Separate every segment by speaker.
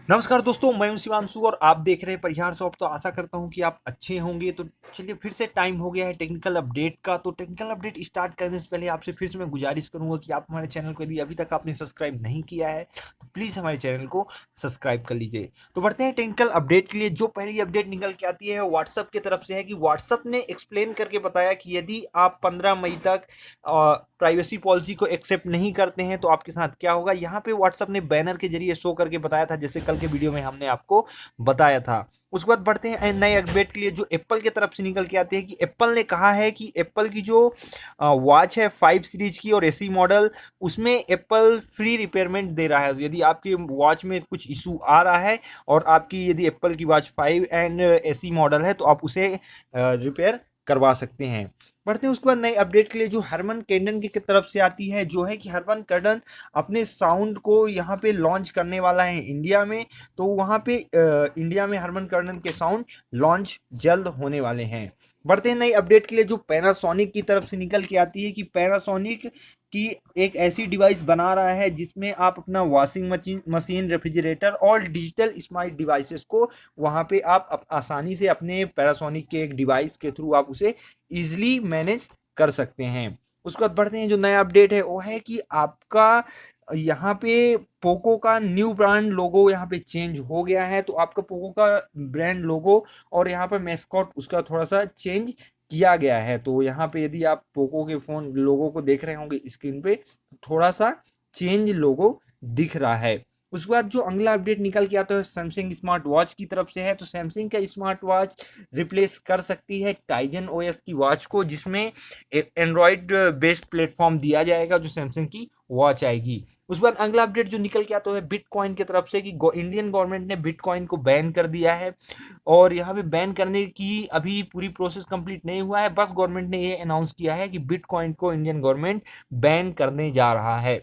Speaker 1: नमस्कार दोस्तों, मैं हूं शिवांशु और आप देख रहे हैं परिहार शॉप। तो आशा करता हूं कि आप अच्छे होंगे। तो चलिए, फिर से टाइम हो गया है टेक्निकल अपडेट का। तो टेक्निकल अपडेट स्टार्ट करने से पहले आपसे फिर से मैं गुजारिश करूंगा कि आप हमारे चैनल को यदि अभी तक आपने सब्सक्राइब नहीं किया है तो प्लीज़ हमारे चैनल को सब्सक्राइब कर लीजिए। तो बढ़ते हैं टेक्निकल अपडेट के लिए। जो पहली अपडेट निकल के आती है व्हाट्सअप की तरफ से है कि व्हाट्सअप ने एक्सप्लेन करके बताया कि यदि आप 15 मई तक प्राइवेसी पॉलिसी को एक्सेप्ट नहीं करते हैं तो आपके साथ क्या होगा। यहाँ पे व्हाट्सअप ने बैनर के जरिए शो करके बताया था, जैसे कल के वीडियो में हमने आपको बताया था। उसके बाद बढ़ते हैं नए अपडेट के लिए जो एप्पल की तरफ से निकल के आते हैं कि एप्पल ने कहा है कि एप्पल की जो वॉच है 5 सीरीज की और एसी मॉडल, उसमें एप्पल फ्री रिपेयरमेंट दे रहा है। यदि आपकी वॉच में कुछ इशू आ रहा है और आपकी यदि एप्पल की वॉच 5 एंड एसी मॉडल है तो आप उसे रिपेयर करवा सकते हैं। बढ़ते हैं उसके बाद नए अपडेट के लिए जो हरमन केंडन की तरफ से आती है, जो है कि हरमन कर्डन अपने साउंड को यहाँ पे लॉन्च करने वाला है इंडिया में। तो वहाँ पे इंडिया में हरमन कर्डन के साउंड लॉन्च जल्द होने वाले हैं। बढ़ते हैं नई अपडेट के लिए जो पैनासोनिक की तरफ से निकल के आती है कि पैनासोनिक की एक ऐसी डिवाइस बना रहा है जिसमें आप अपना वॉशिंग मशीन, रेफ्रिजरेटर और डिजिटल स्मार्ट डिवाइसेस को वहाँ पे आप आसानी से अपने पैनासोनिक के एक डिवाइस के थ्रू आप उसे इजिली मैनेज कर सकते हैं। उसके बाद बढ़ते हैं जो नया अपडेट है वो है कि आपका यहाँ पे पोको का न्यू ब्रांड लोगो यहाँ पे चेंज हो गया है। तो आपका पोको का ब्रांड लोगो और यहाँ पर मैस्कॉट उसका थोड़ा सा चेंज किया गया है। तो यहाँ पे यदि आप पोको के फोन लोगो को देख रहे होंगे स्क्रीन पे, थोड़ा सा चेंज लोगो दिख रहा है। उसके बाद जो अगला अपडेट निकल के आता है सैमसंग स्मार्ट वॉच की तरफ से है। तो सैमसंग का स्मार्ट वॉच रिप्लेस कर सकती है टाइजन ओएस की वॉच को, जिसमें एक एंड्रॉयड बेस्ड प्लेटफॉर्म दिया जाएगा जो सैमसंग की वॉच आएगी। उस बाद अगला अपडेट जो निकल के आता है बिटकॉइन की तरफ से कि इंडियन गवर्नमेंट ने बिटकॉइन को बैन कर दिया है। और यहाँ पे बैन करने की अभी पूरी प्रोसेस कंप्लीट नहीं हुआ है, बस गवर्नमेंट ने ये अनाउंस किया है कि बिटकॉइन को इंडियन गवर्नमेंट बैन करने जा रहा है।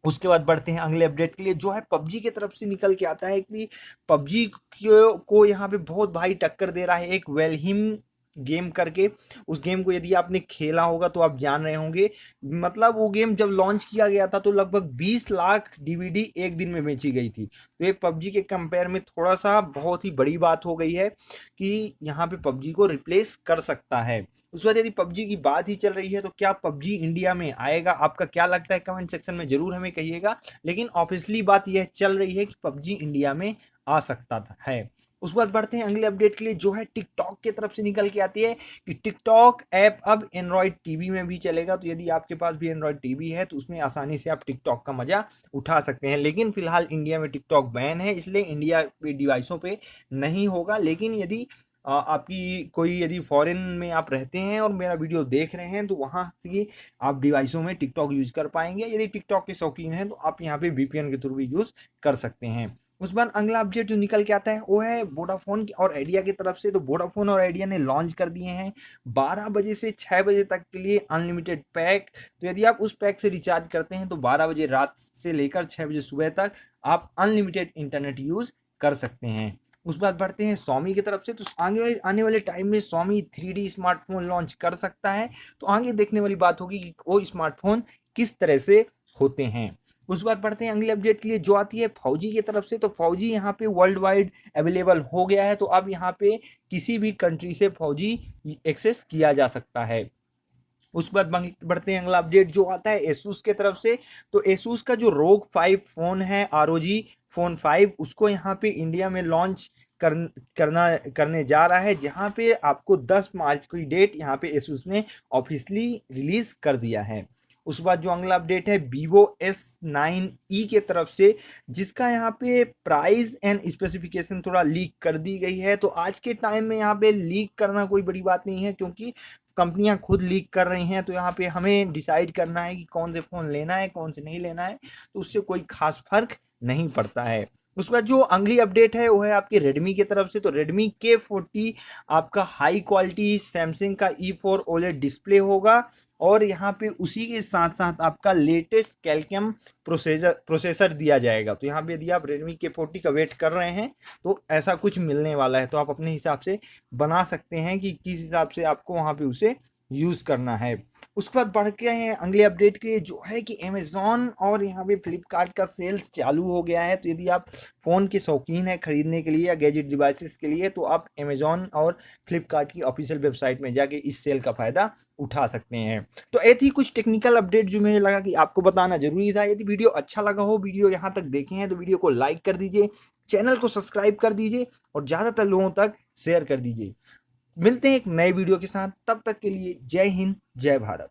Speaker 1: उसके बाद बढ़ते हैं अगले अपडेट के लिए जो है पबजी की तरफ से निकल के आता है कि पबजी को यहाँ पे बहुत भारी टक्कर दे रहा है एक वेलहिम गेम करके। उस गेम को यदि आपने खेला होगा तो आप जान रहे होंगे। मतलब वो गेम जब लॉन्च किया गया था तो लगभग 20 लाख डीवीडी एक दिन में बेची गई थी। तो ये पबजी के कंपेयर में थोड़ा सा बहुत ही बड़ी बात हो गई है कि यहाँ पे पबजी को रिप्लेस कर सकता है। उस वजह यदि पबजी की बात ही चल रही है तो क्या पबजी इंडिया में आएगा, आपका क्या लगता है कमेंट सेक्शन में जरूर हमें कहिएगा। लेकिन ऑब्वियसली बात यह चल रही है कि पबजी इंडिया में आ सकता है। उस बाद बढ़ते हैं अगले अपडेट के लिए जो है टिकटॉक की तरफ से निकल के आती है कि टिकटॉक ऐप अब एंड्रॉयड टीवी में भी चलेगा। तो यदि आपके पास भी एंड्रॉयड टीवी है तो उसमें आसानी से आप टिकटॉक का मजा उठा सकते हैं। लेकिन फिलहाल इंडिया में टिकटॉक बैन है, इसलिए इंडिया पे डिवाइसों पे नहीं होगा। लेकिन यदि आपकी कोई यदि फॉरेन में आप रहते हैं और मेरा वीडियो देख रहे हैं तो वहाँ से आप डिवाइसों में टिकटॉक यूज कर पाएंगे। यदि टिकटॉक के शौकीन हैं तो आप यहाँ पे वीपीएन के थ्रू भी यूज कर सकते हैं। उस बाद अगला अपडेट जो निकल के आता है वो है वोडाफोन और आइडिया की तरफ से। तो वोडाफोन और आइडिया ने लॉन्च कर दिए हैं 12 बजे से 6 बजे तक के लिए अनलिमिटेड पैक। तो यदि आप उस पैक से रिचार्ज करते हैं तो 12 बजे रात से लेकर 6 बजे सुबह तक आप अनलिमिटेड इंटरनेट यूज कर सकते हैं। उस बाद बढ़ते हैं Xiaomi की तरफ से। तो आने वाले टाइम में Xiaomi 3D स्मार्टफोन लॉन्च कर सकता है। तो आगे देखने वाली बात होगी कि वो स्मार्टफोन किस तरह से होते हैं। उस बाद बढ़ते हैं अगले अपडेट के लिए जो आती है फौजी की तरफ से। तो फौजी यहाँ पे वर्ल्ड वाइड अवेलेबल हो गया है। तो अब यहाँ पे किसी भी कंट्री से फौजी एक्सेस किया जा सकता है। उस बाद बढ़ते हैं अगला अपडेट जो आता है एसूस के तरफ से। तो एसूस का जो रोग 5 फोन है आरओजी फोन 5, उसको यहाँ पे इंडिया में लॉन्च करने जा रहा है, जहाँ पे आपको 10 मार्च की डेट यहाँ पे एसूस ने ऑफिशियली रिलीज कर दिया है। उस बाद जो अगला अपडेट है वीवो S9e के तरफ से, जिसका यहाँ पे प्राइस एंड स्पेसिफिकेशन थोड़ा लीक कर दी गई है। तो आज के टाइम में यहाँ पे लीक करना कोई बड़ी बात नहीं है, क्योंकि कंपनियां खुद लीक कर रही हैं। तो यहाँ पे हमें डिसाइड करना है कि कौन से फ़ोन लेना है कौन से नहीं लेना है, तो उससे कोई खास फर्क नहीं पड़ता है। उसके बाद जो अगली अपडेट है वो है आपकी रेडमी की तरफ से। तो रेडमी K40 आपका हाई क्वालिटी सैमसंग का E4 OLED डिस्प्ले होगा और यहाँ पे उसी के साथ साथ आपका लेटेस्ट कैलकम प्रोसेसर दिया जाएगा। तो यहाँ पे यदि आप रेडमी K40 का वेट कर रहे हैं तो ऐसा कुछ मिलने वाला है। तो आप अपने हिसाब से बना सकते हैं कि किस हिसाब से आपको वहाँ पे उसे यूज़ करना है। उसके बाद बढ़ के हैं अगले अपडेट के, जो है कि अमेज़न और यहाँ पे फ्लिपकार्ट का सेल्स चालू हो गया है। तो यदि आप फ़ोन के शौकीन हैं खरीदने के लिए या गैजेट डिवाइसेस के लिए, तो आप अमेज़न और फ्लिपकार्ट की ऑफिशियल वेबसाइट में जाके इस सेल का फ़ायदा उठा सकते हैं। तो ऐसी ही कुछ टेक्निकल अपडेट जो मुझे लगा कि आपको बताना ज़रूरी था। यदि वीडियो अच्छा लगा हो, वीडियो यहाँ तक देखे हैं, तो वीडियो को लाइक कर दीजिए, चैनल को सब्सक्राइब कर दीजिए और ज़्यादातर लोगों तक शेयर कर दीजिए। मिलते हैं एक नए वीडियो के साथ, तब तक के लिए जय हिंद, जय भारत।